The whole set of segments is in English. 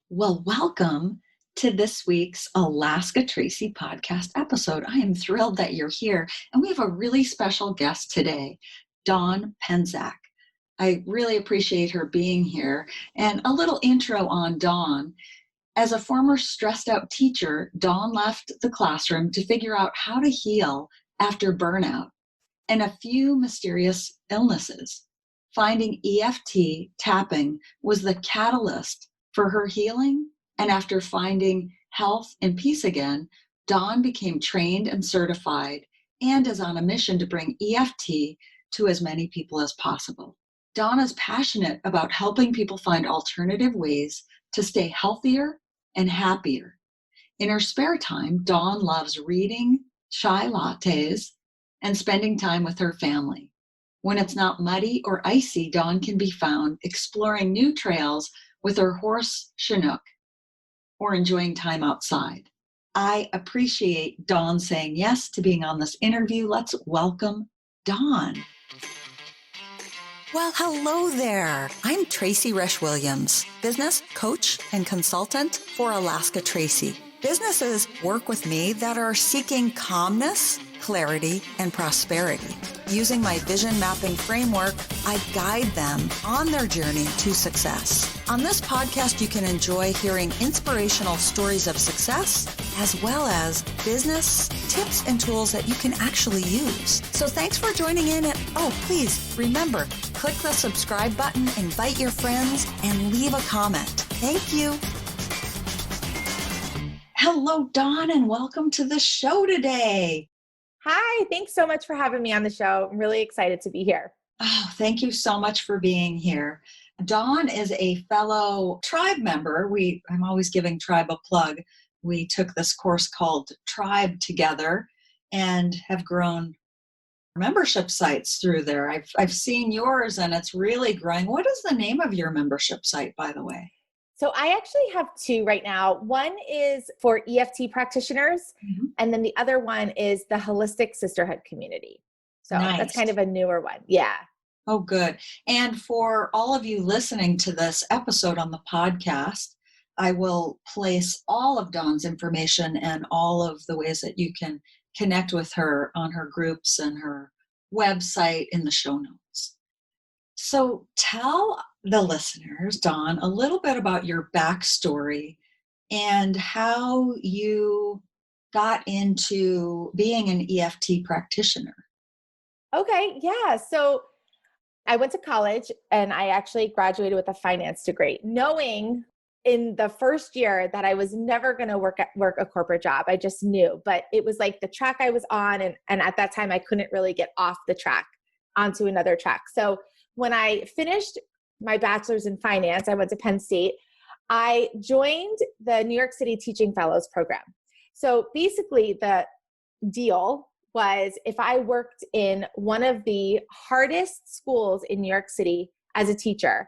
Well, welcome to this week's Alaska Tracy podcast episode. I am thrilled that you're here, and we have a really special guest today, Dawn Pensack. I really appreciate her being here. And a little intro on Dawn. As a former stressed out teacher, Dawn left the classroom to figure out how to heal after burnout and a few mysterious illnesses. Finding EFT tapping was the catalyst for her healing, and after finding health and peace again, Dawn became trained and certified and is on a mission to bring EFT to as many people as possible. Dawn is passionate about helping people find alternative ways to stay healthier and happier. In her spare time, Dawn loves reading chai lattes and spending time with her family. When it's not muddy or icy, Dawn can be found exploring new trails with her horse, Chinook, or enjoying time outside. I appreciate Dawn saying yes to being on this interview. Let's welcome Dawn. Well, hello there. I'm Tracy Resch-Williams, business coach and consultant for Alaska Tracy. Businesses work with me that are seeking calmness, clarity, and prosperity. Using my vision mapping framework, I guide them on their journey to success. On this podcast, you can enjoy hearing inspirational stories of success, as well as business tips and tools that you can actually use. So thanks for joining in. And please remember, click the subscribe button, invite your friends, and leave a comment. Thank you. Hello, Dawn, and welcome to the show today. Hi, thanks so much for having me on the show. I'm really excited to be here. Oh, thank you so much for being here. Dawn is a fellow tribe member. I'm always giving Tribe a plug. We took this course called Tribe together and have grown membership sites through there. I've seen yours and it's really growing. What is the name of your membership site, by the way? So I actually have two right now. One is for EFT practitioners, and then the other one is the Holistic Sisterhood Community. So Nice. That's kind of a newer one. Yeah. Oh, good. And for all of you listening to this episode on the podcast, I will place all of Dawn's information and all of the ways that you can connect with her on her groups and her website in the show notes. So tell the listeners, Dawn, a little bit about your backstory and how you got into being an EFT practitioner. Okay. Yeah. So I went to college and I actually graduated with a finance degree, knowing in the first year that I was never going to work a corporate job. I just knew, but it was like the track I was on. And at that time I couldn't really get off the track onto another track. So when I finished my bachelor's in finance, I went to Penn State. I joined the New York City Teaching Fellows program. So basically the deal was if I worked in one of the hardest schools in New York City as a teacher,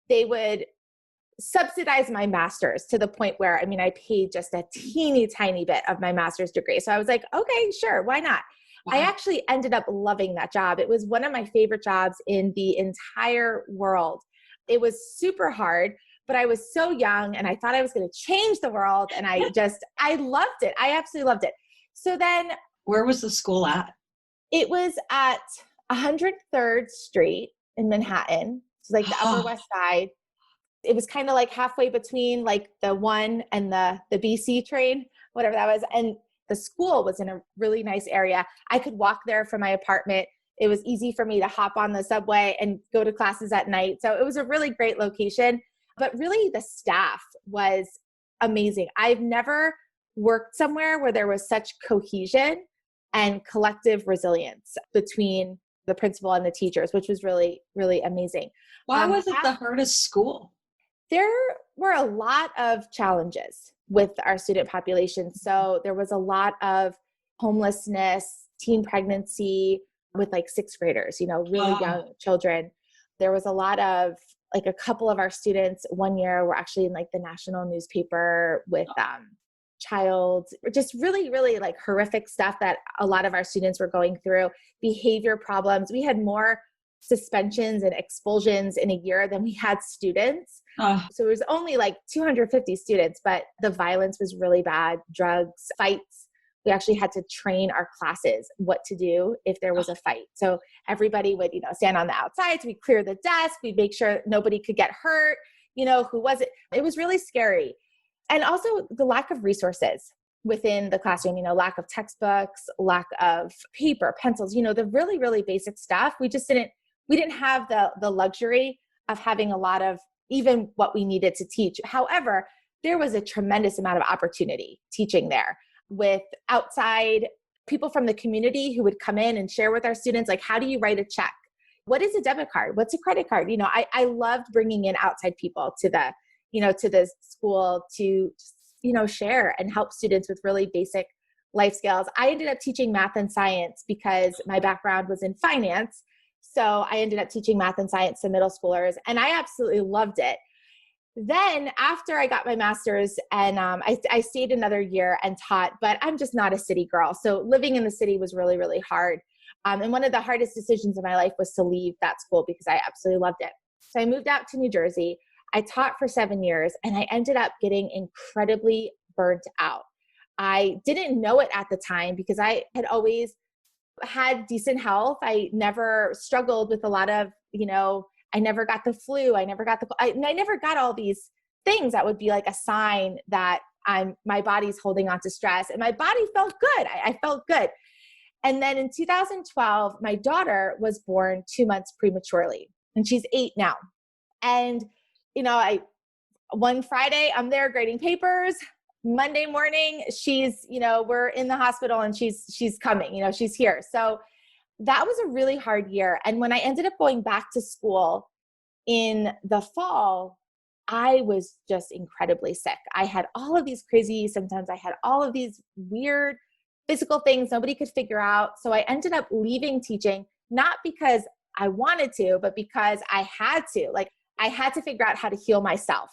they would subsidize my master's to the point where, I paid just a teeny tiny bit of my master's degree. So I was like, okay, sure, why not? Wow. I actually ended up loving that job. It was one of my favorite jobs in the entire world. It was super hard, but I was so young and I thought I was going to change the world. And I loved it. I absolutely loved it. So then, where was the school at? It was at 103rd Street in Manhattan. So like the Upper West Side. It was kind of like halfway between like the 1 and the BC train, whatever that was. And the school was in a really nice area. I could walk there from my apartment. It was easy for me to hop on the subway and go to classes at night. So it was a really great location, but really the staff was amazing. I've never worked somewhere where there was such cohesion and collective resilience between the principal and the teachers, which was really, really amazing. Why was it the hardest school? There were a lot of challenges with our student population. So there was a lot of homelessness, teen pregnancy with like sixth graders, really young children. There was a lot of like a couple of our students one year were actually in like the national newspaper with just really, really like horrific stuff that a lot of our students were going through, behavior problems. We had more suspensions and expulsions in a year than we had students. So it was only like 250 students, but the violence was really bad, drugs, fights. We actually had to train our classes what to do if there was a fight. So everybody would, stand on the outsides. We'd clear the desk. We'd make sure nobody could get hurt. Who was it? It was really scary. And also the lack of resources within the classroom, lack of textbooks, lack of paper, pencils, the really, really basic stuff. We didn't have the luxury of having a lot of even what we needed to teach. However, there was a tremendous amount of opportunity teaching there with outside people from the community who would come in and share with our students, like, how do you write a check? What is a debit card? What's a credit card? I loved bringing in outside people to the school to, share and help students with really basic life skills. I ended up teaching math and science because my background was in finance. So I ended up teaching math and science to middle schoolers, and I absolutely loved it. Then after I got my master's and I stayed another year and taught, but I'm just not a city girl. So living in the city was really, really hard. And one of the hardest decisions of my life was to leave that school because I absolutely loved it. So I moved out to New Jersey. I taught for 7 years and I ended up getting incredibly burnt out. I didn't know it at the time because I had always had decent health. I never struggled with a lot of, I never got the flu. I never got I never got all these things that would be like a sign that my body's holding on to stress, and my body felt good. I felt good. And then in 2012, my daughter was born 2 months prematurely, and she's 8 now. And, one Friday I'm there grading papers. Monday morning, she's, we're in the hospital and she's coming, she's here. So that was a really hard year. And when I ended up going back to school in the fall, I was just incredibly sick. I had all of these crazy symptoms. I had all of these weird physical things nobody could figure out. So I ended up leaving teaching, not because I wanted to, but because I had to. Like, I had to figure out how to heal myself.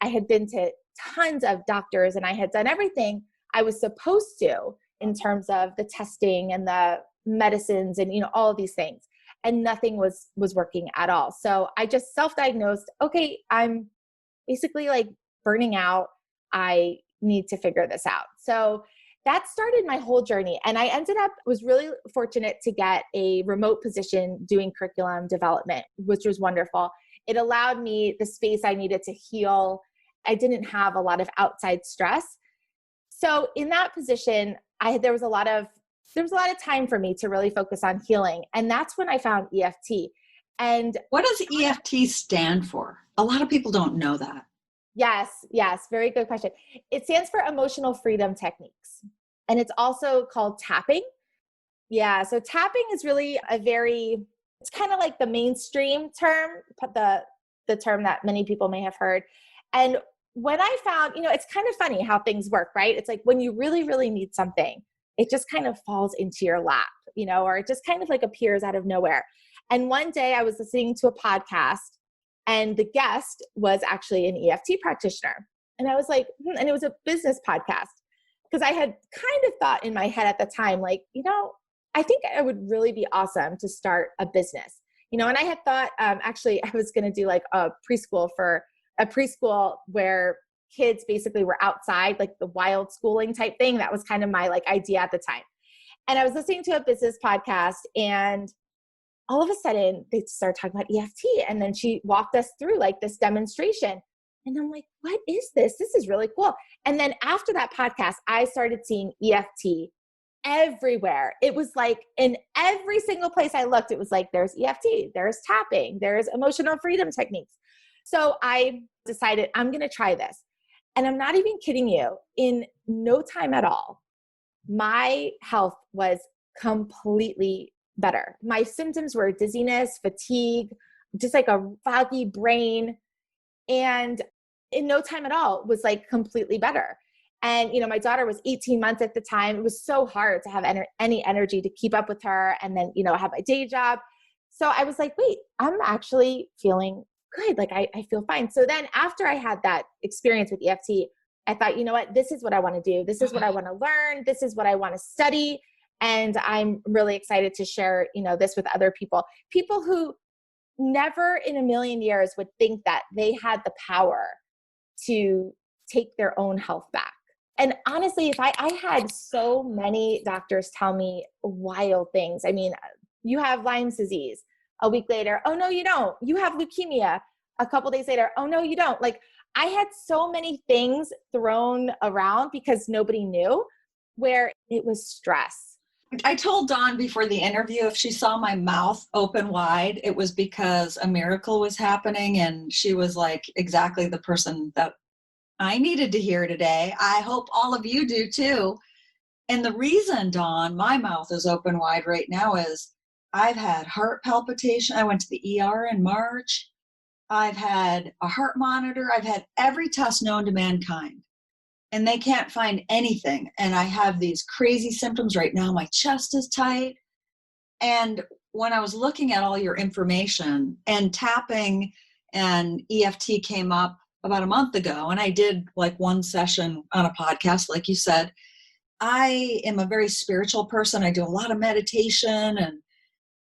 I had been to tons of doctors and I had done everything I was supposed to in terms of the testing and the medicines and, all of these things. And nothing was working at all. So I just self-diagnosed, okay, I'm basically like burning out. I need to figure this out. So that started my whole journey. And I was really fortunate to get a remote position doing curriculum development, which was wonderful. It allowed me the space I needed to heal. I didn't have a lot of outside stress. So in that position, there was a lot of time for me to really focus on healing. And that's when I found EFT. And what does EFT stand for? A lot of people don't know that. Yes. Very good question. It stands for Emotional Freedom Techniques. And it's also called tapping. Yeah. So tapping is really it's kind of like the mainstream term, the term that many people may have heard. And when I found, it's kind of funny how things work, right? It's like when you really, really need something, it just kind of falls into your lap, or it just kind of like appears out of nowhere. And one day I was listening to a podcast and the guest was actually an EFT practitioner. And I was like, and it was a business podcast, because I had kind of thought in my head at the time, like, I think it would really be awesome to start a business, and I had thought, actually I was going to do like a preschool where kids basically were outside, like the wild schooling type thing. That was kind of my idea at the time. And I was listening to a business podcast and all of a sudden they started talking about EFT. And then she walked us through this demonstration. And I'm like, what is this? This is really cool. And then after that podcast, I started seeing EFT everywhere. It was like in every single place I looked, it was like, there's EFT, there's tapping, there's emotional freedom techniques. So I decided I'm going to try this. And I'm not even kidding you. In no time at all, my health was completely better. My symptoms were dizziness, fatigue, just like a foggy brain. And in no time at all was completely better. And, my daughter was 18 months at the time. It was so hard to have any energy to keep up with her and then, have my day job. So I was like, wait, I'm actually feeling good. I feel fine. So then after I had that experience with EFT, I thought, you know what, this is what I want to do. This is what I want to learn. This is what I want to study. And I'm really excited to share, this with other people who never in a million years would think that they had the power to take their own health back. And honestly, if I had so many doctors tell me wild things. I mean, you have Lyme's disease. A week later, oh no, you don't. You have leukemia. A couple days later, oh no, you don't. Like, I had so many things thrown around because nobody knew, where it was stress. I told Dawn before the interview, if she saw my mouth open wide, it was because a miracle was happening, and she was like exactly the person that I needed to hear today. I hope all of you do too. And the reason, Dawn, my mouth is open wide right now is I've had heart palpitation. I went to the ER in March. I've had a heart monitor. I've had every test known to mankind, and they can't find anything. And I have these crazy symptoms right now. My chest is tight. And when I was looking at all your information, and tapping and EFT came up about a month ago, and I did like one session on a podcast, like you said. I am a very spiritual person. I do a lot of meditation, and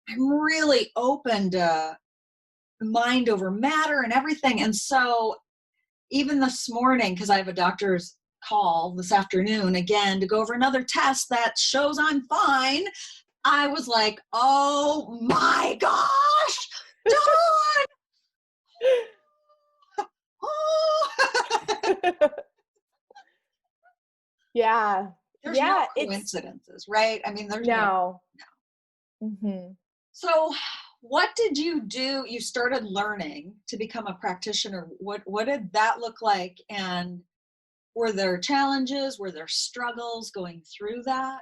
I'm really open to mind over matter and everything. And so even this morning, because I have a doctor's call this afternoon again to go over another test that shows I'm fine, I was like, oh my gosh, Dawn! Oh. Yeah. There's no coincidences, right? I mean, there's no. Mm-hmm. So what did you do? You started learning to become a practitioner. What did that look like? And were there challenges? Were there struggles going through that?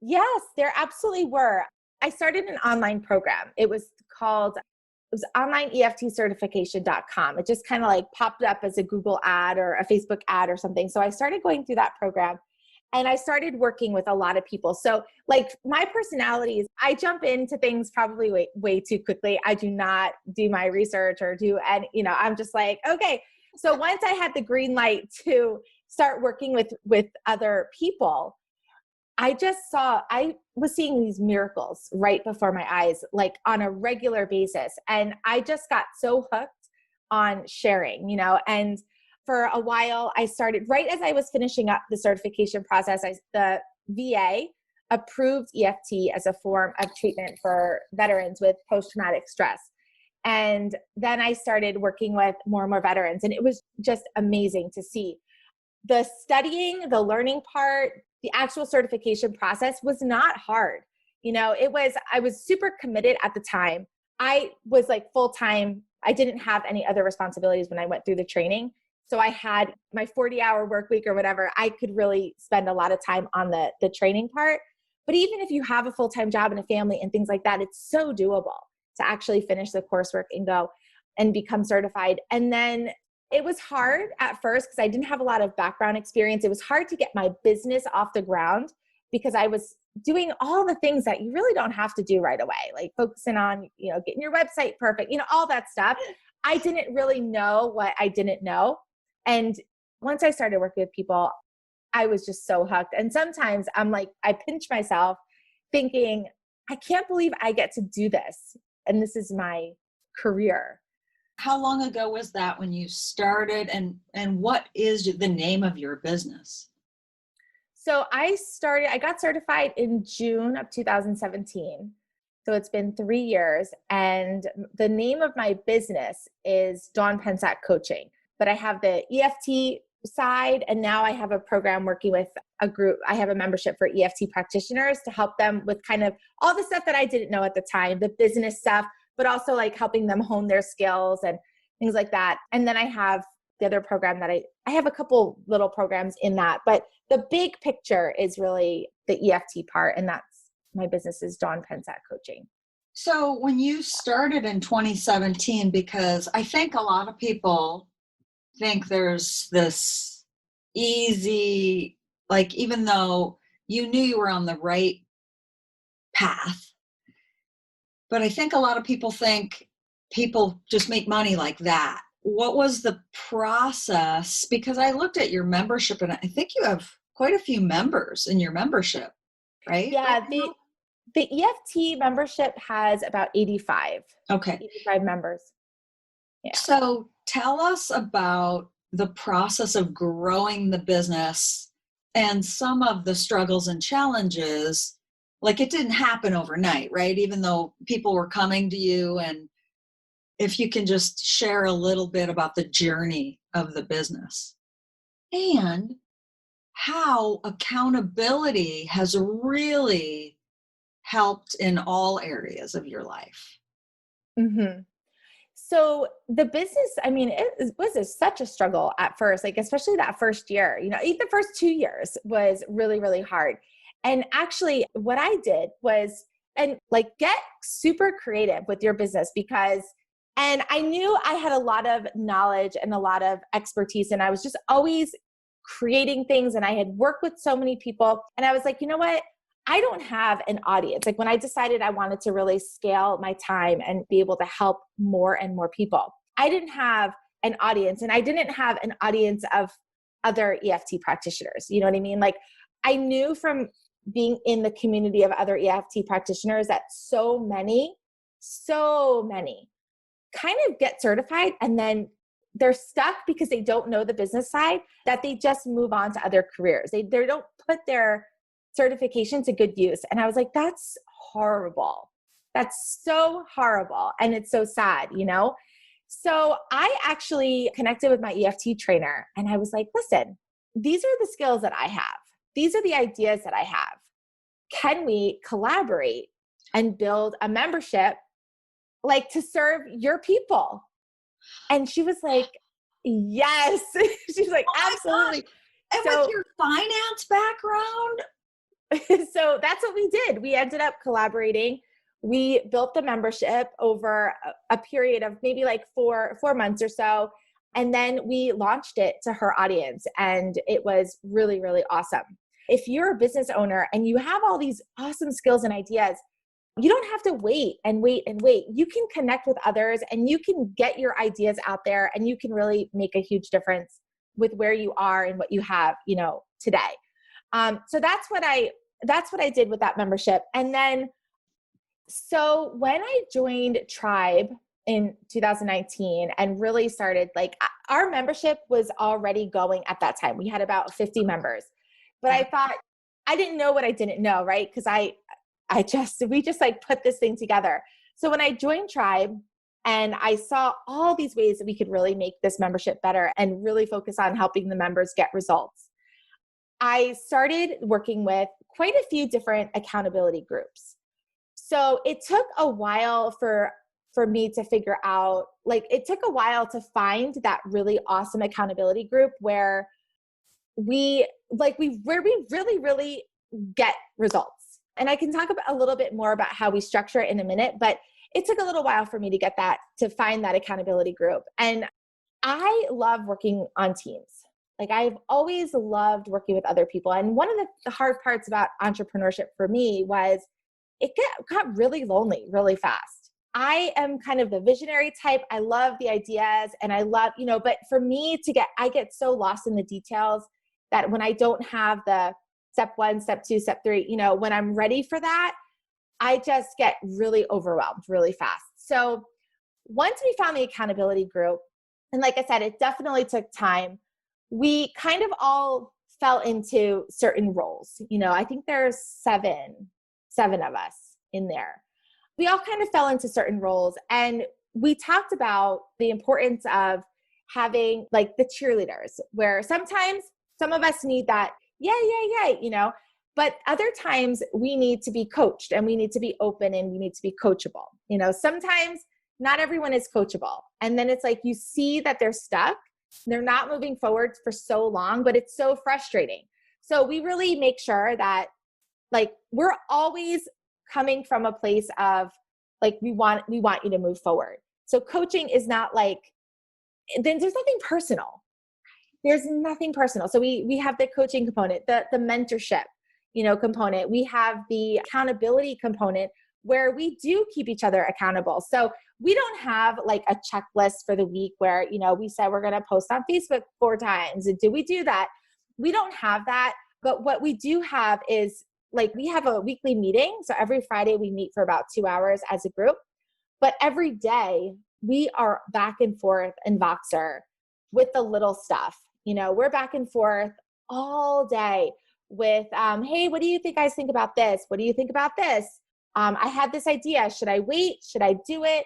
Yes, there absolutely were. I started an online program. It was onlineEFTcertification.com. It just kind of like popped up as a Google ad or a Facebook ad or something. So I started going through that program, and I started working with a lot of people. So like, my personality is, I jump into things probably way too quickly. I do not do my research or I'm just like, okay. So once I had the green light to start working with other people, I was seeing these miracles right before my eyes, like on a regular basis. And I just got so hooked on sharing, and for a while I started, right as I was finishing up the certification process, the VA approved EFT as a form of treatment for veterans with post-traumatic stress. And then I started working with more and more veterans, and it was just amazing to see. The studying, the learning part, the actual certification process was not hard. I was super committed at the time. I was like full-time. I didn't have any other responsibilities when I went through the training. So I had my 40-hour work week or whatever. I could really spend a lot of time on the training part. But even if you have a full-time job and a family and things like that, it's so doable to actually finish the coursework and go and become certified. And then it was hard at first because I didn't have a lot of background experience. It was hard to get my business off the ground because I was doing all the things that you really don't have to do right away, like focusing on, getting your website perfect, all that stuff. I didn't really know what I didn't know. And once I started working with people, I was just so hooked. And sometimes I'm like, I pinch myself thinking, I can't believe I get to do this. And this is my career. How long ago was that when you started, and what is the name of your business? So I got certified in June of 2017. So it's been 3 years, and the name of my business is Dawn Pensack Coaching. But I have the EFT side, and now I have a program working with a group. I have a membership for EFT practitioners to help them with kind of all the stuff that I didn't know at the time, the business stuff, but also like helping them hone their skills and things like that. And then I have the other program that I have a couple little programs in that, but the big picture is really the EFT part. And that's my business is Dawn Pensack Coaching. So when you started in 2017, because I think a lot of people think there's this easy, like, even though you knew you were on the right path, but I think a lot of people think people just make money like that. What was the process? Because I looked at your membership, and I think you have quite a few members in your membership. right? Yeah, Right now? the EFT membership has about Okay. 85 members. Yeah. So tell us about the process of growing the business and some of the struggles and challenges. Like it didn't happen overnight, right? Even though people were coming to you, and if you can just share a little bit about the journey of the business and how accountability has really helped in all areas of your life. Mhm. So the business, I mean, such a struggle at first, like especially that first year, even the first 2 years was really, really hard. And actually what I did was, and like get super creative with your business and I knew I had a lot of knowledge and a lot of expertise, and I was just always creating things. And I had worked with so many people, and I was like, you know what? I don't have an audience. Like when I decided I wanted to really scale my time and be able to help more and more people, I didn't have an audience, and I didn't have an audience of other EFT practitioners. You know what I mean? Like I knew from being in the community of other EFT practitioners that so many kind of get certified and then they're stuck because they don't know the business side, that they just move on to other careers. They don't put their certification to good use. And I was like, that's horrible. That's so horrible. And it's so sad, So I actually connected with my EFT trainer, and I was like, listen, these are the skills that I have. These are the ideas that I have. Can we collaborate and build a membership like to serve your people? And she was like, yes. She's like, Oh my absolutely. gosh. And So with your finance background, so that's what we did. We ended up collaborating. We built the membership over a period of maybe like four months or so. And then we launched it to her audience, and it was really, really awesome. If you're a business owner and you have all these awesome skills and ideas, you don't have to wait and wait and wait. You can connect with others and you can get your ideas out there, and you can really make a huge difference with where you are and what you have, today. So that's what I did with that membership. And then, so when I joined Tribe in 2019 and really started, like our membership was already going at that time. We had about 50 members, but I thought, I didn't know what I didn't know, right? Because we just like put this thing together. So when I joined Tribe and I saw all these ways that we could really make this membership better and really focus on helping the members get results, I started working with quite a few different accountability groups. So it took a while for me to figure out, like it took a while to find that really awesome accountability group where we really, really get results. And I can talk about a little bit more about how we structure it in a minute, but it took a little while for me to find that accountability group. And I love working on teams. Like I've always loved working with other people. And one of the hard parts about entrepreneurship for me was it got really lonely really fast. I am kind of the visionary type. I love the ideas and I love, but for me I get so lost in the details that when I don't have the step 1, step 2, step 3, when I'm ready for that, I just get really overwhelmed really fast. So once we found the accountability group, and like I said, it definitely took time, we kind of all fell into certain roles. I think there's seven of us in there. We all kind of fell into certain roles, and we talked about the importance of having like the cheerleaders, where sometimes some of us need that, yay, but other times we need to be coached and we need to be open and we need to be coachable. Sometimes not everyone is coachable. And then it's like, you see that they're stuck. They're not moving forward for so long, but it's so frustrating. So we really make sure that like, we're always coming from a place of like, we want you to move forward. So coaching is not like, then there's nothing personal. There's nothing personal. So we have the coaching component, the mentorship, component. We have the accountability component where we do keep each other accountable. So we don't have like a checklist for the week where, we said we're going to post on Facebook 4 times. And do we do that? We don't have that. But what we do have is like we have a weekly meeting. So every Friday we meet for about 2 hours as a group, but every day we are back and forth in Voxer with the little stuff. We're back and forth all day with, hey, what do you think guys think about this? What do you think about this? I had this idea. Should I wait? Should I do it?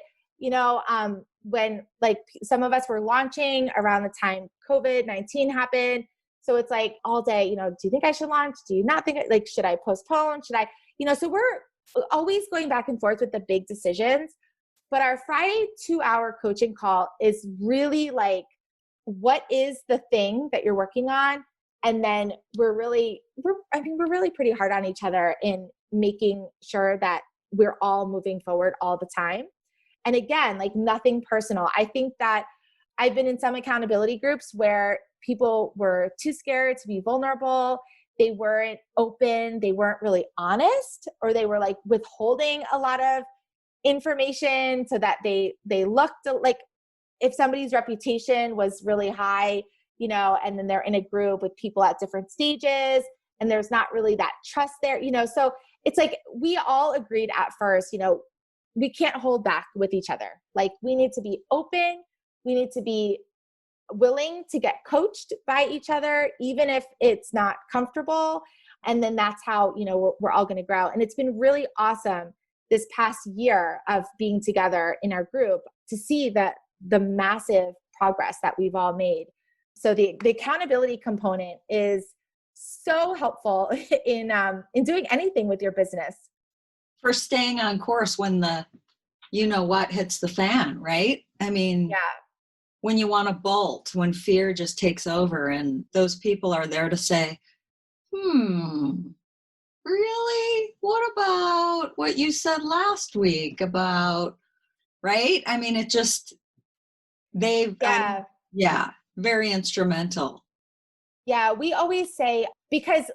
When like some of us were launching around the time COVID-19 happened. So it's like all day, do you think I should launch? Do you not think, like, should I postpone? Should I, so we're always going back and forth with the big decisions. But our Friday 2-hour coaching call is really like, what is the thing that you're working on? And then we're really pretty hard on each other in making sure that we're all moving forward all the time. And again, like nothing personal. I think that I've been in some accountability groups where people were too scared to be vulnerable. They weren't open. They weren't really honest, or they were like withholding a lot of information so that they looked like if somebody's reputation was really high, and then they're in a group with people at different stages and there's not really that trust there, so it's like we all agreed at first, we can't hold back with each other. Like we need to be open. We need to be willing to get coached by each other, even if it's not comfortable. And then that's how, we're all going to grow. And it's been really awesome this past year of being together in our group to see the massive progress that we've all made. So the accountability component is so helpful in doing anything with your business. For staying on course when the what hits the fan, right? I mean, yeah. When you want to bolt, when fear just takes over, and those people are there to say, really? What about what you said last week about, right? I mean, it just, very instrumental. Yeah, we always say, because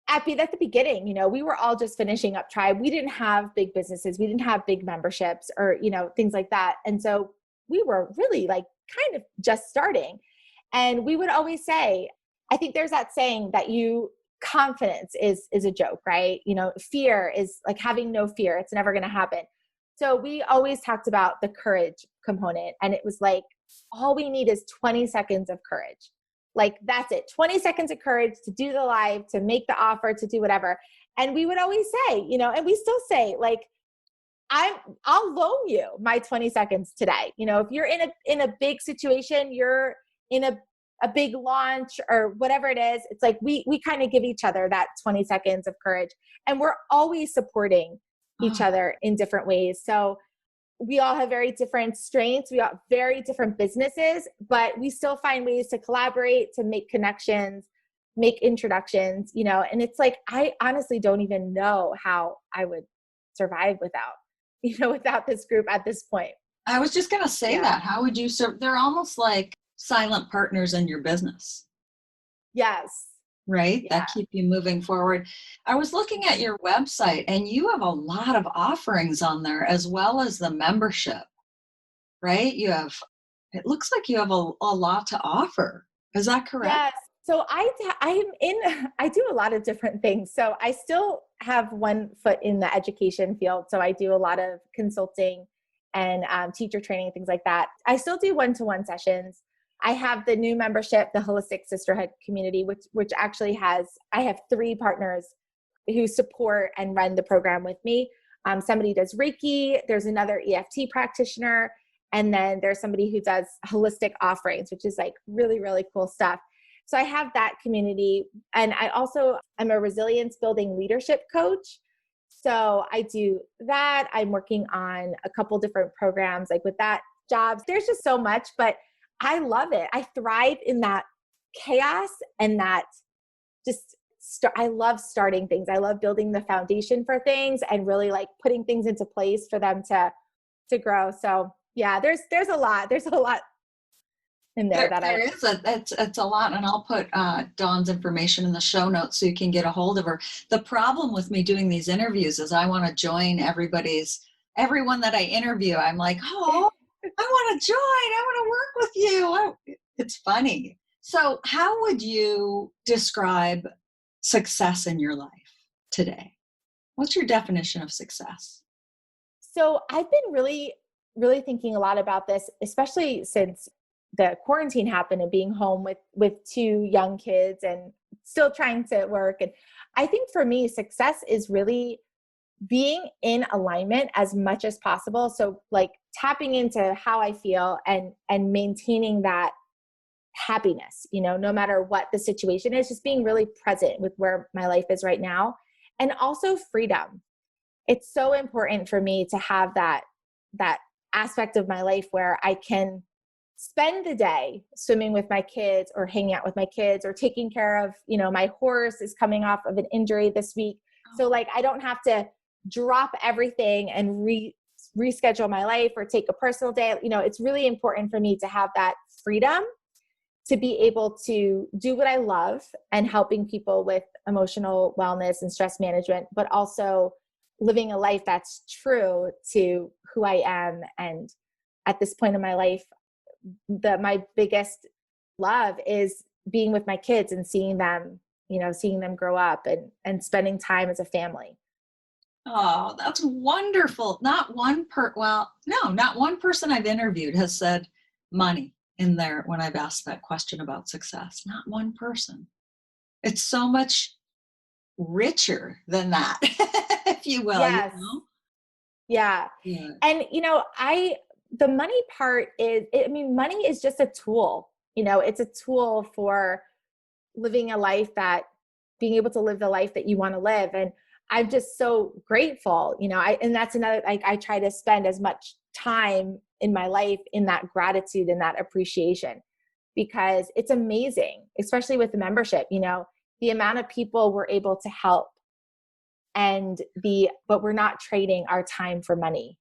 at the beginning, we were all just finishing up Tribe. We didn't have big businesses. We didn't have big memberships or, things like that. And so we were really like kind of just starting. And we would always say, I think there's that saying that confidence is a joke, right? Fear is like having no fear. It's never going to happen. So we always talked about the courage component. And it was like, all we need is 20 seconds of courage. Like that's it. 20 seconds of courage to do the live, to make the offer, to do whatever. And we would always say, and we still say, like, I'll loan you my 20 seconds today. If you're in a big situation, you're in a big launch or whatever it is, it's like we kind of give each other that 20 seconds of courage, and we're always supporting each other in different ways. So we all have very different strengths. We have very different businesses, but we still find ways to collaborate, to make connections, make introductions, and it's like, I honestly don't even know how I would survive without this group at this point. I was just going to say that. How would you serve? They're almost like silent partners in your business. Yes. Right? Yeah. That keep you moving forward. I was looking at your website, and you have a lot of offerings on there, as well as the membership, right? It looks like you have a lot to offer. Is that correct? Yes. So I do a lot of different things. So I still have one foot in the education field. So I do a lot of consulting and teacher training, things like that. I still do one-to-one sessions. I have the new membership, the Holistic Sisterhood Community, which actually I have 3 partners who support and run the program with me. Somebody does Reiki, there's another EFT practitioner, and then there's somebody who does holistic offerings, which is like really, really cool stuff. So I have that community. And I also am a resilience building leadership coach. So I do that. I'm working on a couple different programs like with that jobs. There's just so much, but I love it. I thrive in that chaos and that I love starting things. I love building the foundation for things and really like putting things into place for them to grow. So yeah, there's a lot in there it's a lot, and I'll put Dawn's information in the show notes so you can get a hold of her. The problem with me doing these interviews is I want to join everyone that I interview. I'm like, I want to join. I want to work with you. It's funny. So how would you describe success in your life? today? What's your definition of success? So I've been really, really thinking a lot about this, especially since the quarantine happened and being home with two young kids and still trying to work. And I think for me, success is really being in alignment as much as possible. So like tapping into how I feel and maintaining that happiness, no matter what the situation is, just being really present with where my life is right now. And also freedom. It's so important for me to have that aspect of my life where I can spend the day swimming with my kids or hanging out with my kids or taking care of, my horse is coming off of an injury this week. So like, I don't have to drop everything and reschedule my life or take a personal day. It's really important for me to have that freedom to be able to do what I love and helping people with emotional wellness and stress management, but also living a life that's true to who I am. And at this point in my life, my biggest love is being with my kids and seeing them grow up and spending time as a family. Oh, that's wonderful. Not one person I've interviewed has said money in there when I've asked that question about success. Not one person. It's so much richer than that, if you will. Yes. Yeah. And, the money part is, money is just a tool, it's a tool for living a life being able to live the life that you want to live. And I'm just so grateful, and that's another, I try to spend as much time in my life in that gratitude and that appreciation, because it's amazing, especially with the membership, the amount of people we're able to help but we're not trading our time for money.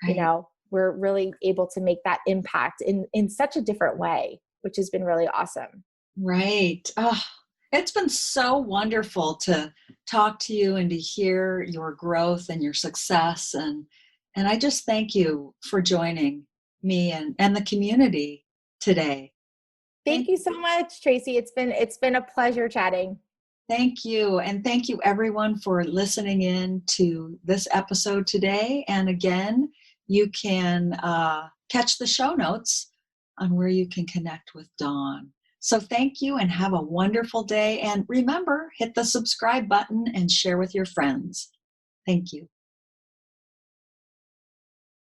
Right. We're really able to make that impact in such a different way, which has been really awesome. Right. Oh, it's been so wonderful to talk to you and to hear your growth and your success. And I just thank you for joining me and the community today. Thank you so much, Tracy. It's been a pleasure chatting. Thank you. And thank you everyone for listening in to this episode today. And again, you can catch the show notes on where you can connect with Dawn. So thank you and have a wonderful day. And remember, hit the subscribe button and share with your friends. Thank you.